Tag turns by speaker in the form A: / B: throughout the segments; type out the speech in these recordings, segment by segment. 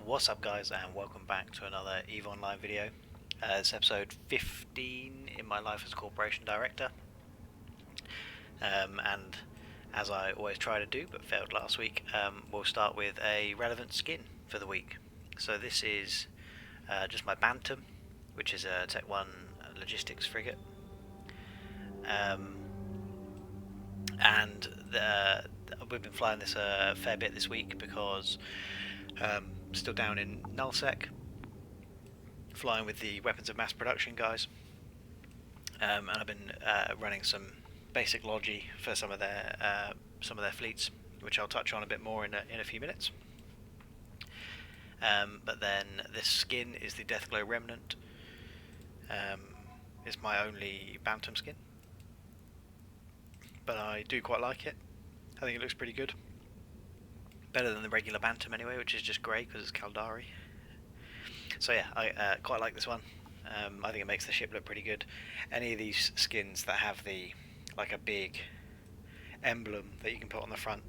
A: What's up guys, and welcome back to another EVE Online video. It's episode 15 in my life as a corporation director, and as I always try to do but failed last week, we'll start with a relevant skin for the week. So this is just my Bantam, which is a Tech 1 logistics frigate, and we've been flying this a fair bit this week because still down in Null-sec, flying with the weapons of mass production guys, and I've been running some basic logi for some of their fleets, which I'll touch on a bit more in a few minutes. But then this skin is the Deathglow Remnant. It's my only Bantam skin, but I do quite like it. I think it looks pretty good. Better than the regular Bantam anyway, which is just grey because it's Caldari. So yeah, I quite like this one. I think it makes the ship look pretty good. Any of these skins that have a big emblem that you can put on the front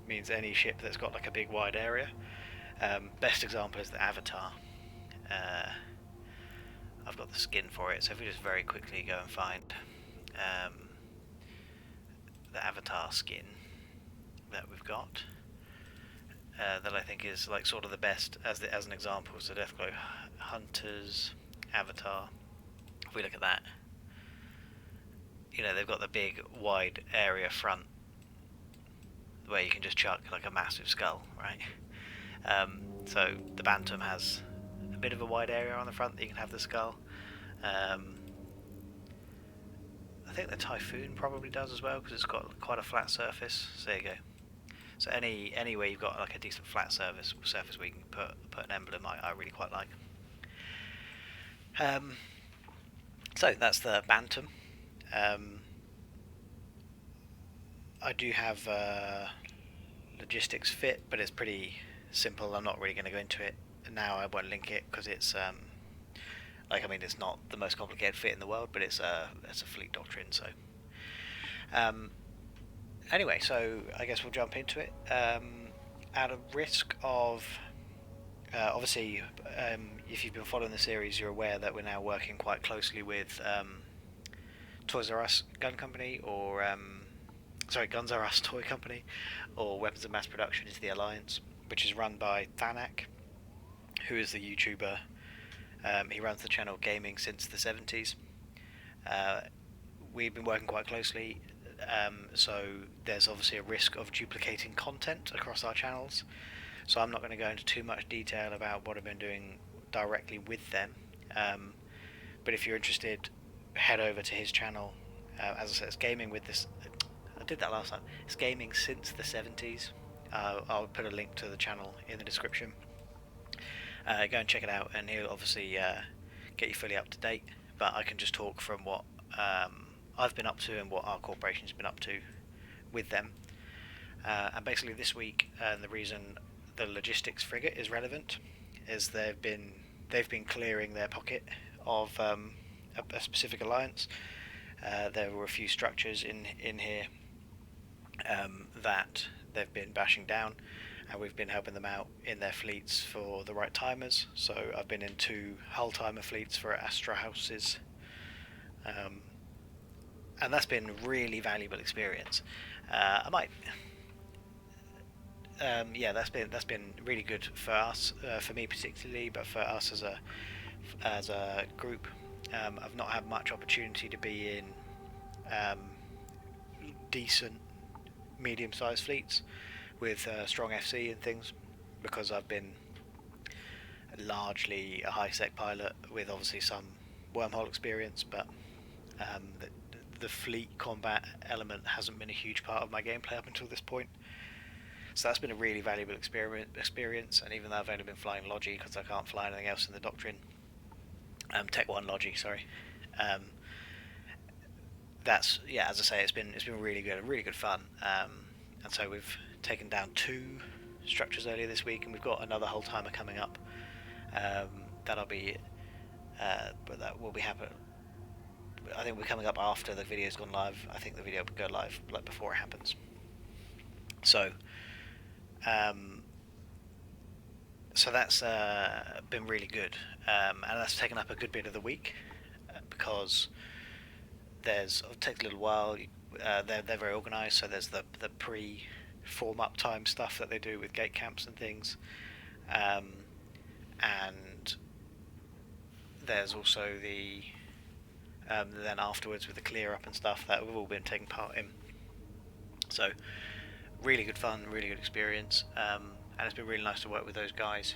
A: means any ship that's got like a big wide area. Best example is the Avatar. I've got the skin for it, so if we just very quickly go and find the Avatar skin that we've got. That I think is like sort of the best as an example. So Deathglow Hunters Avatar. If we look at that, you know, they've got the big wide area front where you can just chuck like a massive skull, right? So the Bantam has a bit of a wide area on the front that you can have the skull. I think the Typhoon probably does as well because it's got quite a flat surface. So there you go. So anywhere you've got like a decent flat surface where you can put an emblem, I really quite like. So that's the Bantam. I do have logistics fit, but it's pretty simple. I'm not really going to go into it now. I won't link it because it's it's not the most complicated fit in the world, but it's a fleet doctrine. So. Anyway, so I guess we'll jump into it. At a risk of, obviously, if you've been following the series, you're aware that we're now working quite closely with Toys R Us Gun Company, or Guns R Us Toy Company, or Weapons of Mass Production is the Alliance, which is run by Thanak, who is the YouTuber. He runs the channel Gaming Since the 70s. We've been working quite closely. So there's obviously a risk of duplicating content across our channels, so I'm not going to go into too much detail about what I've been doing directly with them, but if you're interested, head over to his channel. As I said, it's Gaming with this. I did that last time. It's Gaming Since the 70s. I'll put a link to the channel in the description. Go and check it out, and he'll obviously get you fully up to date, but I can just talk from what I've been up to and what our corporation's been up to with them. And basically this week, the reason the logistics frigate is relevant is they've been clearing their pocket of a specific alliance. There were a few structures in here that they've been bashing down, and we've been helping them out in their fleets for the right timers. So I've been in 2 hull timer fleets for Astra houses. And that's been really valuable experience. That's been really good for us, for me particularly, but for us as a group. I've not had much opportunity to be in decent medium-sized fleets with strong FC and things, because I've been largely a high-sec pilot with obviously some wormhole experience, but the fleet combat element hasn't been a huge part of my gameplay up until this point. So that's been a really valuable experience, and even though I've only been flying Logi because I can't fly anything else in the doctrine, Tech 1 Logi, sorry. As I say, it's been really good fun. And so we've taken down 2 structures earlier this week, and we've got another hull timer coming up. But that will be happening. I think we're coming up after the video's gone live. I think the video will go live like before it happens. So So that's been really good, and that's taken up a good bit of the week because it takes a little while. They're very organised, so there's the pre form up time stuff that they do with gate camps and things, um, and there's also the then afterwards with the clear up and stuff that we've all been taking part in. So really good fun, really good experience, and it's been really nice to work with those guys,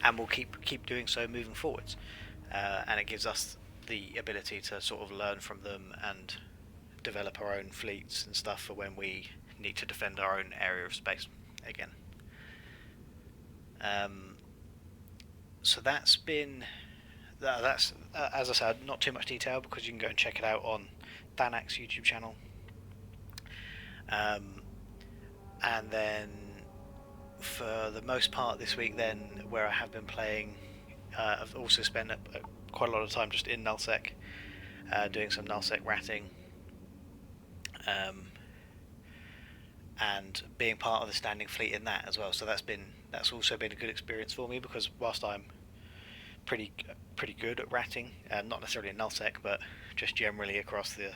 A: and we'll keep doing so moving forwards, and it gives us the ability to sort of learn from them and develop our own fleets and stuff for when we need to defend our own area of space again. So that's been that's as I said, not too much detail because you can go and check it out on Danak's YouTube channel. And then for the most part this week, then where I have been playing, I've also spent quite a lot of time just in Null-sec, doing some Null-sec ratting, and being part of the standing fleet in that as well. So that's also been a good experience for me because whilst I'm pretty good at ratting, not necessarily in Null-sec, but just generally across the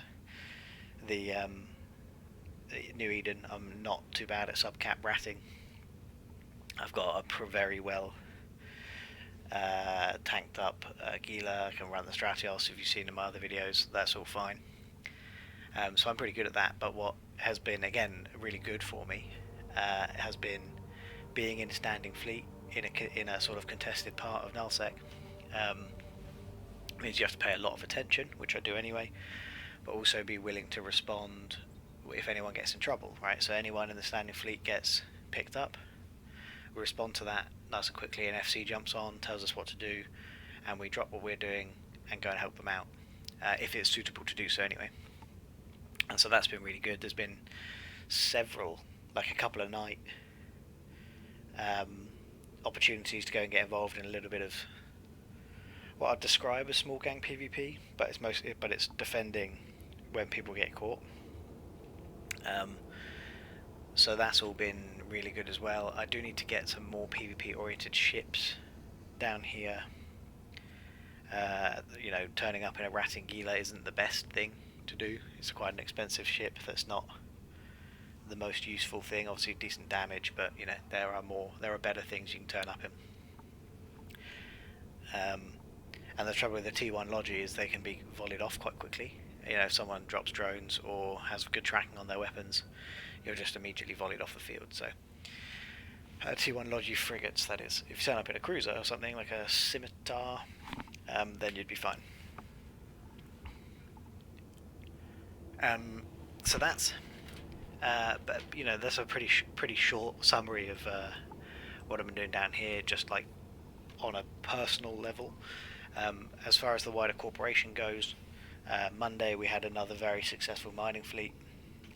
A: New Eden, I'm not too bad at subcap ratting. I've got a very well tanked up Gila. I can run the Stratios. If you've seen in my other videos, that's all fine. So I'm pretty good at that. But what has been again really good for me has been being in standing fleet in a sort of contested part of Null-sec. Means you have to pay a lot of attention, which I do anyway, but also be willing to respond if anyone gets in trouble, right? So anyone in the standing fleet gets picked up, we respond to that nice and quickly, and FC jumps on, tells us what to do, and we drop what we're doing and go and help them out, if it's suitable to do so anyway. And so that's been really good. There's been several, like a couple of night opportunities to go and get involved in a little bit of what I'd describe as small gang PvP, but it's defending when people get caught. So that's all been really good as well. I do need to get some more PvP oriented ships down here. Turning up in a ratting Gila isn't the best thing to do. It's quite an expensive ship that's not the most useful thing. Obviously decent damage, but there are better things you can turn up in. And the trouble with the T1 Logi is they can be volleyed off quite quickly. If someone drops drones or has good tracking on their weapons, you're just immediately volleyed off the field. So T1 Logi frigates, that is. If you turn up in a cruiser or something like a Scimitar, then you'd be fine. So that's but that's a pretty short summary of what I've been doing down here, just like on a personal level. As far as the wider corporation goes, Monday we had another very successful mining fleet.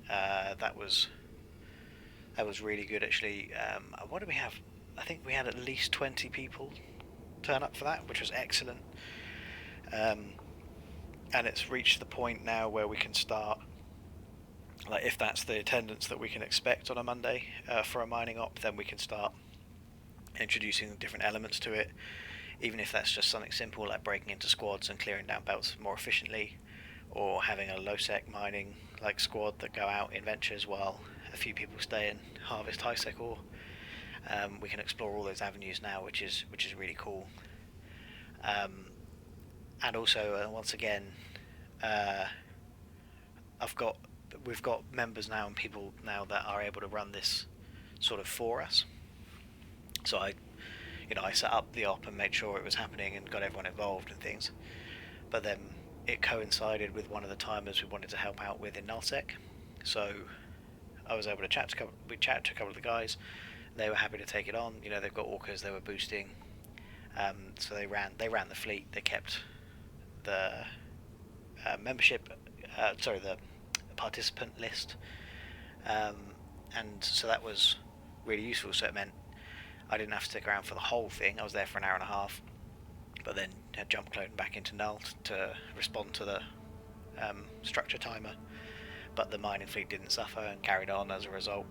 A: That was really good actually. What do we have? I think we had at least 20 people turn up for that, which was excellent. And it's reached the point now where we can start, like if that's the attendance that we can expect on a Monday for a mining op, then we can start introducing different elements to it, even if that's just something simple like breaking into squads and clearing down belts more efficiently, or having a low-sec mining like squad that go out in ventures while a few people stay and harvest high-sec ore. We can explore all those avenues now, which is really cool. And also, once again, we've got members now and people now that are able to run this sort of for us. So I set up the op and made sure it was happening and got everyone involved and things. But then it coincided with one of the timers we wanted to help out with in Null-sec. So I was able to chatted to a couple of the guys. They were happy to take it on. They've got orcas they were boosting. So they ran the fleet. They kept the the participant list. And so that was really useful. So it meant I didn't have to stick around for the whole thing. I was there for an hour and a half, but then had jump clone back into Null to respond to the structure timer. But the mining fleet didn't suffer and carried on as a result.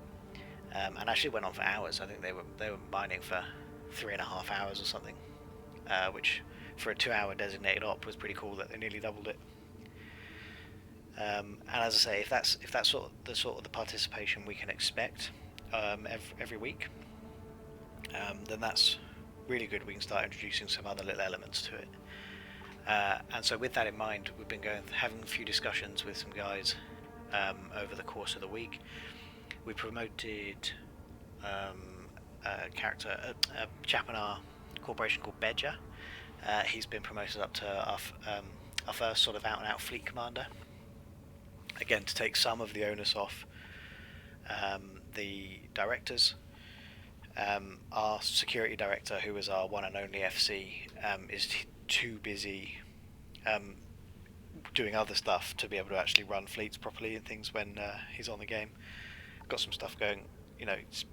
A: and actually went on for hours. I think they were mining for 3.5 hours or something, which for a 2-hour designated op was pretty cool that they nearly doubled it. And as I say, if that's sort of the participation we can expect every week, then that's really good. We can start introducing some other little elements to it. And so with that in mind, we've been having a few discussions with some guys over the course of the week. We promoted a chap in our corporation called Bedger. He's been promoted up to our first sort of out-and-out fleet commander. Again, to take some of the onus off the directors. Our security director, who is our one and only FC, is too busy doing other stuff to be able to actually run fleets properly and things when he's on the game. Got some stuff going, it's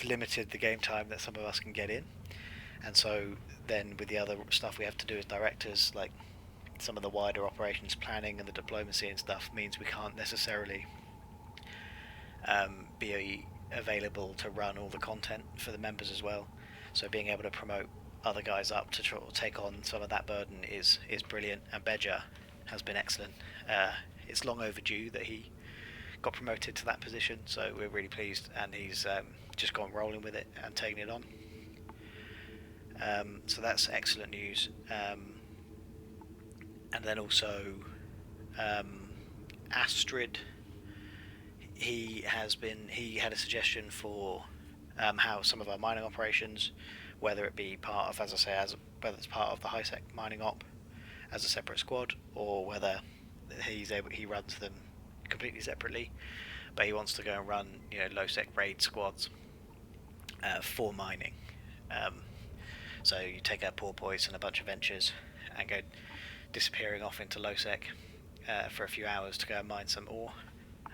A: limited the game time that some of us can get in, and so then with the other stuff we have to do as directors, like some of the wider operations planning and the diplomacy and stuff, means we can't necessarily be available to run all the content for the members as well. So being able to promote other guys up to try to take on some of that burden is brilliant, and Bedger has been excellent. It's long overdue that he got promoted to that position, so we're really pleased, and he's just gone rolling with it and taking it on. So that's excellent news. And then also Astrid, he had a suggestion for how some of our mining operations, whether it be part of, as I say, whether it's part of the high-sec mining op as a separate squad, or whether he runs them completely separately, but he wants to go and run low-sec raid squads for mining. So you take out porpoise and a bunch of ventures and go disappearing off into low-sec for a few hours to go and mine some ore,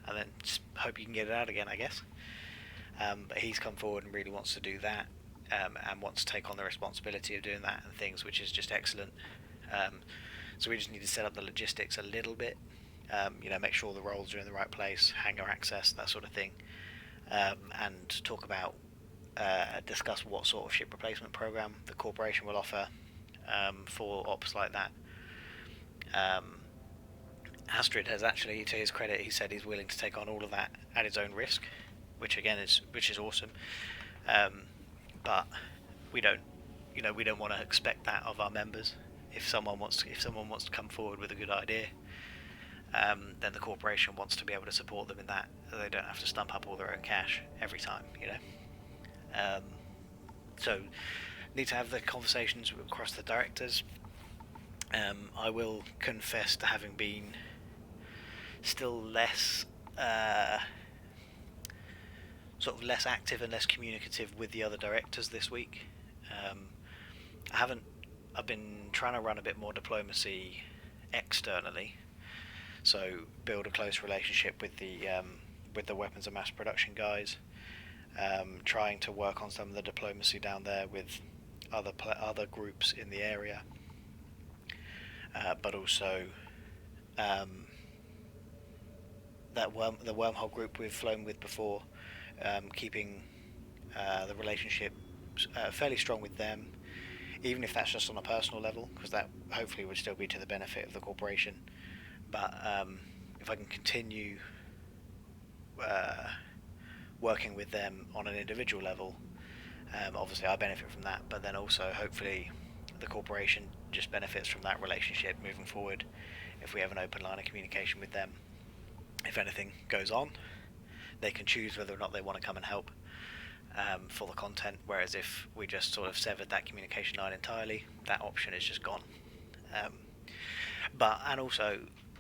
A: and then just hope you can get it out again, I guess. But he's come forward and really wants to do that, and wants to take on the responsibility of doing that and things, which is just excellent. So we just need to set up the logistics a little bit, make sure the roles are in the right place, hangar access, that sort of thing, and talk about, discuss what sort of ship replacement program the corporation will offer for ops like that. Astrid has actually, to his credit, he said he's willing to take on all of that at his own risk, which is awesome. But we don't want to expect that of our members. If someone wants to come forward with a good idea, then the corporation wants to be able to support them in that, so they don't have to stump up all their own cash every time. So need to have the conversations across the directors. I will confess to having been still less less active and less communicative with the other directors this week. I've been trying to run a bit more diplomacy externally, so build a close relationship with the weapons and mass production guys, trying to work on some of the diplomacy down there with other groups in the area, but also the wormhole group we've flown with before, keeping the relationship fairly strong with them, even if that's just on a personal level, because that hopefully would still be to the benefit of the corporation. But if I can continue working with them on an individual level, obviously I benefit from that, but then also hopefully the corporation just benefits from that relationship moving forward if we have an open line of communication with them. If anything goes on, they can choose whether or not they want to come and help for the content, whereas if we just sort of severed that communication line entirely, that option is just gone. And also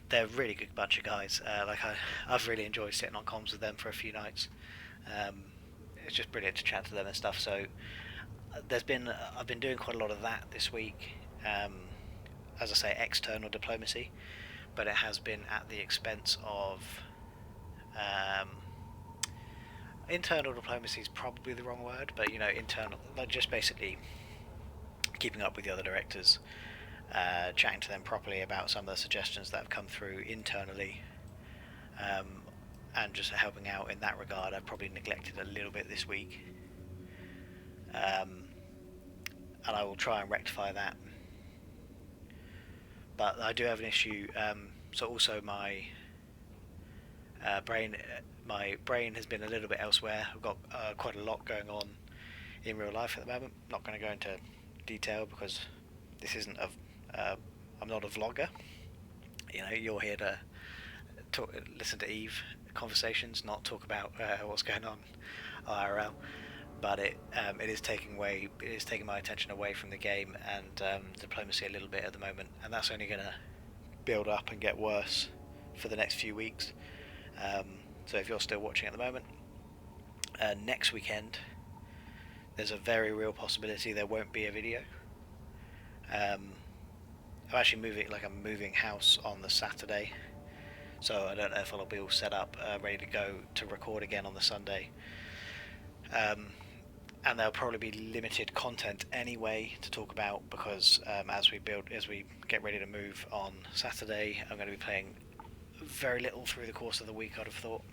A: they're a really good bunch of guys. I've really enjoyed sitting on comms with them for a few nights. It's just brilliant to chat to them and stuff. So I've been doing quite a lot of that this week, as I say, external diplomacy, but it has been at the expense of internal diplomacy is probably the wrong word, but internal, like just basically keeping up with the other directors, chatting to them properly about some of the suggestions that have come through internally, and just helping out in that regard. I've probably neglected a little bit this week, and I will try and rectify that. But I do have an issue. So also my brain has been a little bit elsewhere. I've got quite a lot going on in real life at the moment. I'm not going to go into detail because this isn't I'm not a vlogger. You're here to listen to Eve conversations, not talk about what's going on IRL. But it is taking my attention away from the game and diplomacy a little bit at the moment, and that's only going to build up and get worse for the next few weeks. So if you're still watching at the moment, next weekend there's a very real possibility there won't be a video. I'm actually moving house on the Saturday, so I don't know if I'll be all set up, ready to go to record again on the Sunday. And there'll probably be limited content anyway to talk about because as we get ready to move on Saturday, I'm going to be playing very little through the course of the week, I'd have thought.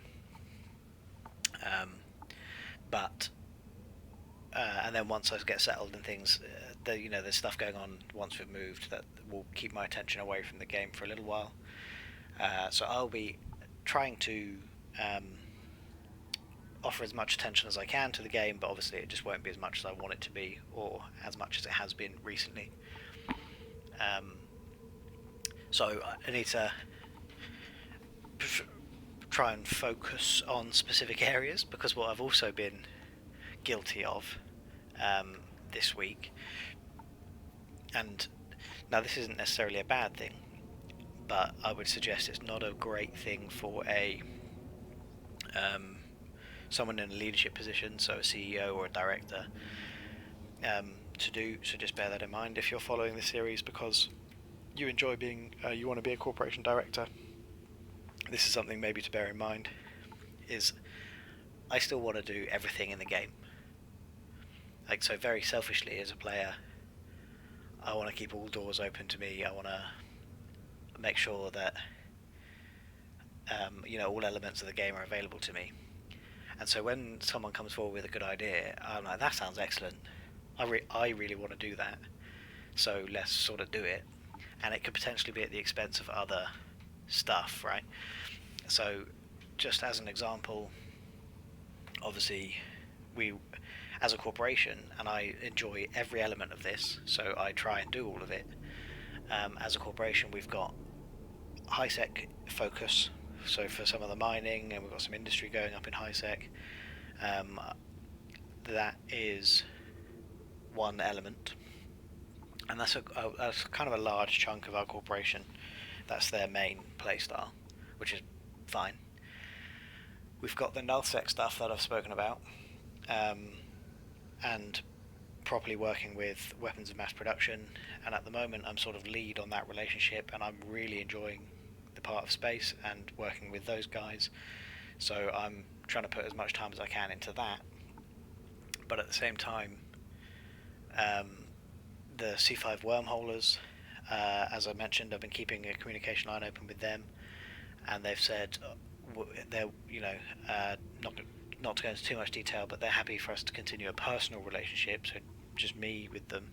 A: And then once I get settled and things, there's stuff going on once we've moved that will keep my attention away from the game for a little while. So I'll be trying to offer as much attention as I can to the game, but obviously it just won't be as much as I want it to be, or as much as it has been recently. So I need to try and focus on specific areas, because what I've also been guilty of this week, and now this isn't necessarily a bad thing, but I would suggest it's not a great thing for someone in a leadership position, so a CEO or a director, to do. So just bear that in mind if you're following the series, because you enjoy you want to be a corporation director. This is something maybe to bear in mind. Is I still want to do everything in the game. So very selfishly as a player, I want to keep all doors open to me. I want to make sure that all elements of the game are available to me. And so when someone comes forward with a good idea, I'm like, that sounds excellent. I really want to do that. So let's sort of do it. And it could potentially be at the expense of other stuff, right? So just as an example, obviously we, as a corporation, and I enjoy every element of this, so I try and do all of it. As a corporation, we've got high-sec focus, so for some of the mining, and we've got some industry going up in high-sec. That is one element, and that's kind of a large chunk of our corporation. That's their main playstyle, which is fine. We've got the Null-sec stuff that I've spoken about, and properly working with weapons of mass production, and at the moment I'm sort of lead on that relationship, and I'm really enjoying the part of space and working with those guys, so I'm trying to put as much time as I can into that. But at the same time, the C5 wormholers, as I mentioned, I've been keeping a communication line open with them, and they've said they're not to go into too much detail, but they're happy for us to continue a personal relationship, so just me with them,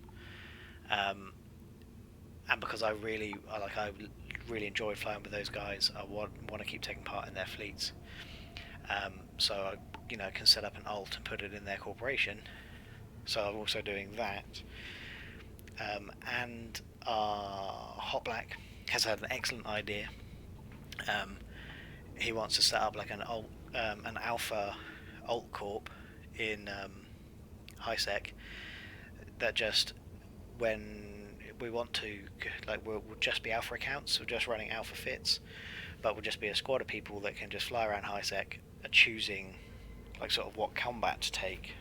A: and because I really enjoy flying with those guys, I want to keep taking part in their fleets, so I can set up an alt and put it in their corporation. So I'm also doing that, and Hot Black has had an excellent idea. He wants to set up like an alpha alt corp in high-sec, that just, when we want to, we'll just be alpha accounts, so just running alpha fits, but we'll just be a squad of people that can just fly around high-sec, choosing sort of what combat to take,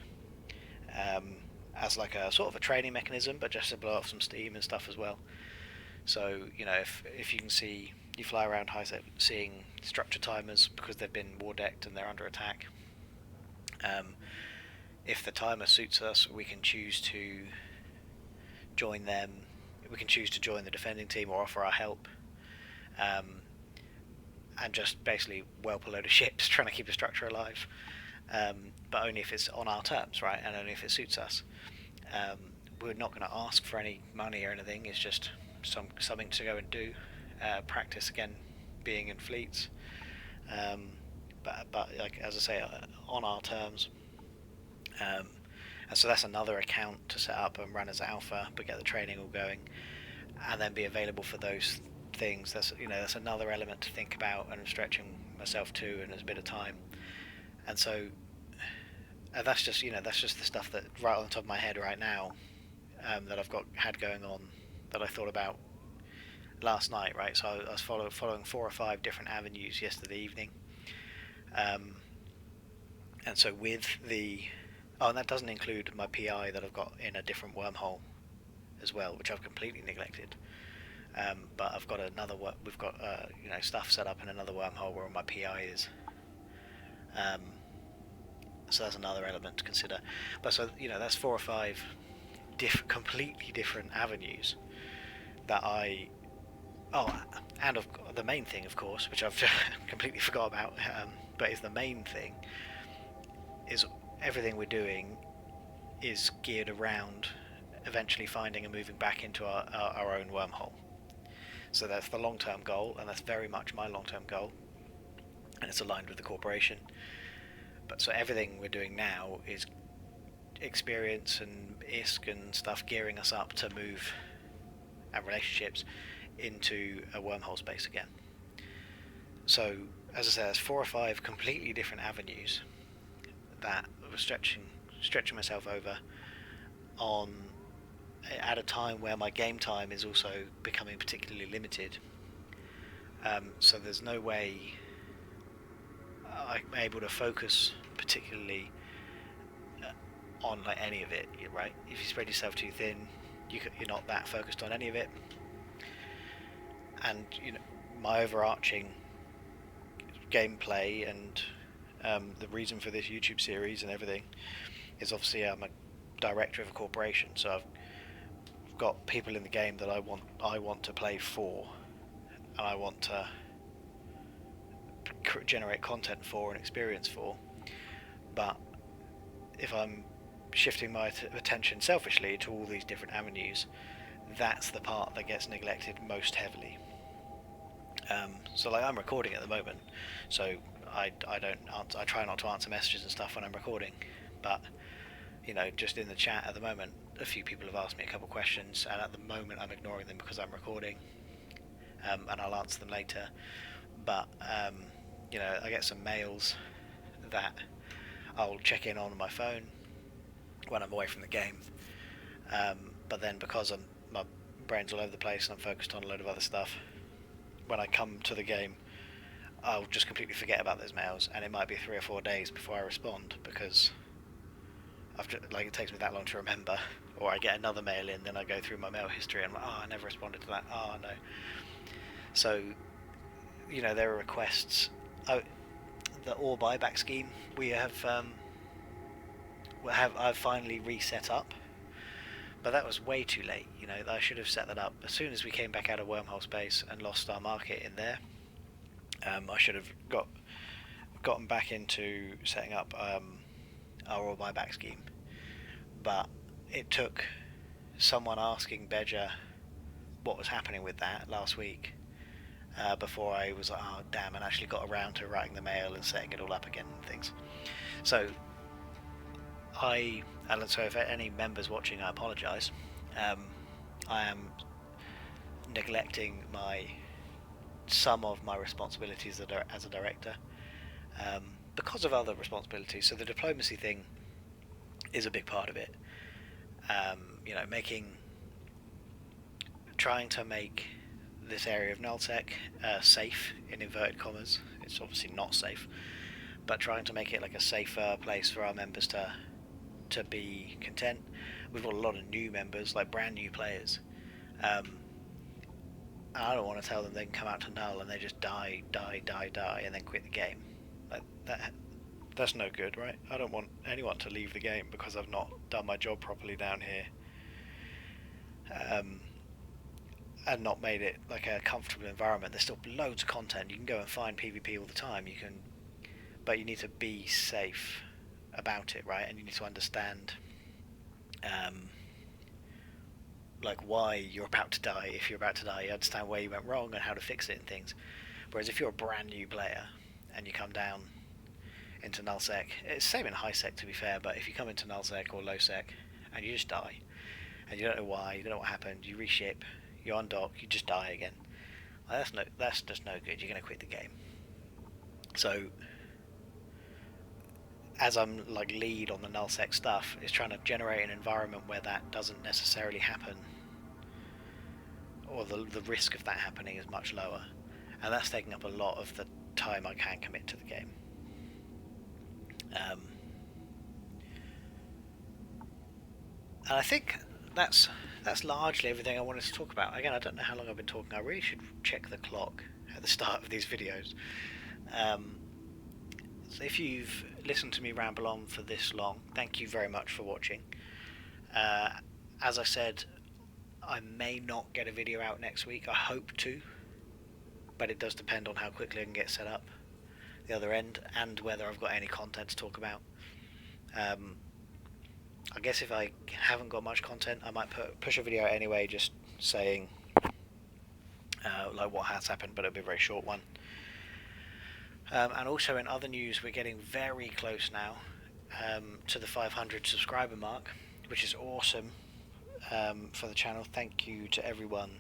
A: as a sort of a training mechanism, but just to blow off some steam and stuff as well. So if you can see, you fly around high-sec seeing structure timers because they've been war decked and they're under attack. If the timer suits us, we can choose to join them. We can choose to join the defending team or offer our help. and just basically whelp a load of ships trying to keep a structure alive. But only if it's on our terms, right, and only if it suits us. We're not going to ask for any money or anything. It's just something to go and do. Practice again, being in fleets. But like as I say, on our terms. And so that's another account to set up and run as alpha, but get the training all going, and then be available for those things. That's another element to think about, and I'm stretching myself to, and there's a bit of time. And so that's just the stuff that right on the top of my head right now, that I've had going on, that I thought about last night. Right, so I was following 4 or 5 different avenues yesterday evening, and so with the and that doesn't include my PI that I've got in a different wormhole as well, which I've completely neglected. But I've got we've got stuff set up in another wormhole where my PI is. So that's another element to consider. But so that's 4 or 5 completely different avenues that and the main thing, of course, which I've completely forgot about, but is the main thing, is everything we're doing is geared around eventually finding and moving back into our own wormhole. So that's the long-term goal, and that's very much my long-term goal, and it's aligned with the corporation. But so everything we're doing now is experience and ISK and stuff gearing us up to move our relationships into a wormhole space again. So as I said, there's 4 or 5 completely different avenues that I was stretching myself over on at a time where my game time is also becoming particularly limited. So there's no way I'm able to focus particularly on like any of it, right? If you spread yourself too thin, you're not that focused on any of it. And my overarching gameplay and the reason for this YouTube series and everything is obviously I'm a director of a corporation, so I've got people in the game that I want to play for, and I want to generate content for and experience for. But if I'm shifting my attention selfishly to all these different avenues, that's the part that gets neglected most heavily. So like I'm recording at the moment, so I try not to answer messages and stuff when I'm recording, but just in the chat at the moment, a few people have asked me a couple questions, and at the moment I'm ignoring them because I'm recording, and I'll answer them later. But I get some mails that I'll check in on my phone when I'm away from the game, but then because my brain's all over the place and I'm focused on a load of other stuff, when I come to the game I'll just completely forget about those mails, and it might be 3 or 4 days before I respond because it takes me that long to remember. Or I get another mail in, then I go through my mail history and I'm like, I never responded to that. No. So there are requests. The ore buyback scheme I've finally reset up, but that was way too late. I should have set that up as soon as we came back out of wormhole space and lost our market in there. I should have gotten back into setting up our ore buyback scheme, but it took someone asking Beja what was happening with that last week before I was like, oh damn, and actually got around to writing the mail and setting it all up again and things. So if any members watching, I apologise. I am neglecting some of my responsibilities as a director because of other responsibilities. So the diplomacy thing is a big part of it. Trying to make this area of Null-sec safe, in inverted commas. It's obviously not safe, but trying to make it like a safer place for our members to be content. We've got a lot of new members, like brand new players. I don't want to tell them they can come out to Null and they just die, and then quit the game. Like that's no good, right? I don't want anyone to leave the game because I've not done my job properly down here. and not made it like a comfortable environment. There's still loads of content. You can go and find PvP all the time. You can, but you need to be safe about it, right? And you need to understand, like why you're about to die. If you're about to die, you understand where you went wrong and how to fix it and things. Whereas if you're a brand new player and you come down into Null-sec, it's the same in high-sec to be fair, but if you come into Null-sec or low-sec and you just die, and you don't know why, you don't know what happened, you reship, you undock, you just die again. Like, that's just no good. You're going to quit the game. So, as I'm like lead on the null-sec stuff, is trying to generate an environment where that doesn't necessarily happen, or the risk of that happening is much lower, and that's taking up a lot of the time I can commit to the game. And I think that's largely everything I wanted to talk about. Again, I don't know how long I've been talking. I really should check the clock at the start of these videos. So if you've listened to me ramble on for this long, thank you very much for watching. As I said, I may not get a video out next week. I hope to, but it does depend on how quickly I can get set up the other end and whether I've got any content to talk about. I guess if I haven't got much content, I might push a video out anyway, just saying like what has happened, but it'll be a very short one. And also in other news, we're getting very close now to the 500 subscriber mark, which is awesome for the channel. Thank you to everyone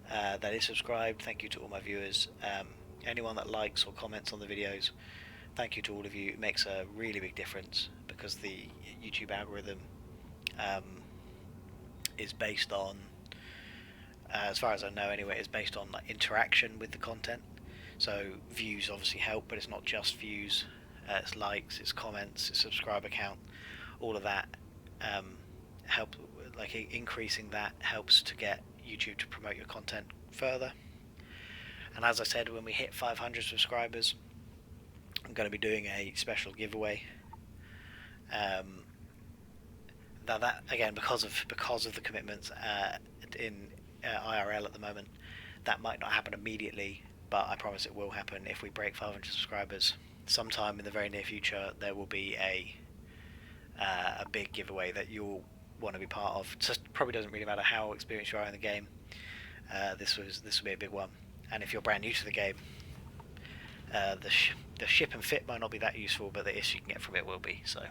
A: that is subscribed. Thank you to all my viewers. Anyone that likes or comments on the videos, thank you to all of you. It makes a really big difference because the YouTube algorithm is based on, as far as I know anyway, is based on like interaction with the content. So views obviously help, but it's not just views. It's likes, it's comments, it's subscriber count. All of that help. Like increasing that helps to get YouTube to promote your content further. And as I said, when we hit 500 subscribers, I'm going to be doing a special giveaway. Now that again, because of the commitments in IRL at the moment, that might not happen immediately, but I promise it will happen if we break 500 subscribers. Sometime in the very near future, there will be a big giveaway that you'll want to be part of. It just probably doesn't really matter how experienced you are in the game. This will be a big one. And if you're brand new to the game, the ship and fit might not be that useful, but the issue you can get from it will be. So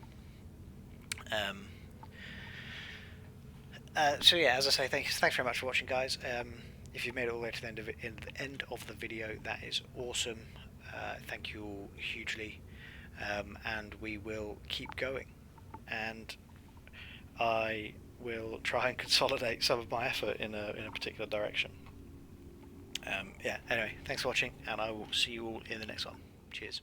A: yeah, as I say, thanks very much for watching, guys. If you've made it all the way to the end of the video, that is awesome. Thank you all hugely, and we will keep going. And I will try and consolidate some of my effort in a particular direction. Yeah. Anyway, thanks for watching, and I will see you all in the next one. Cheers.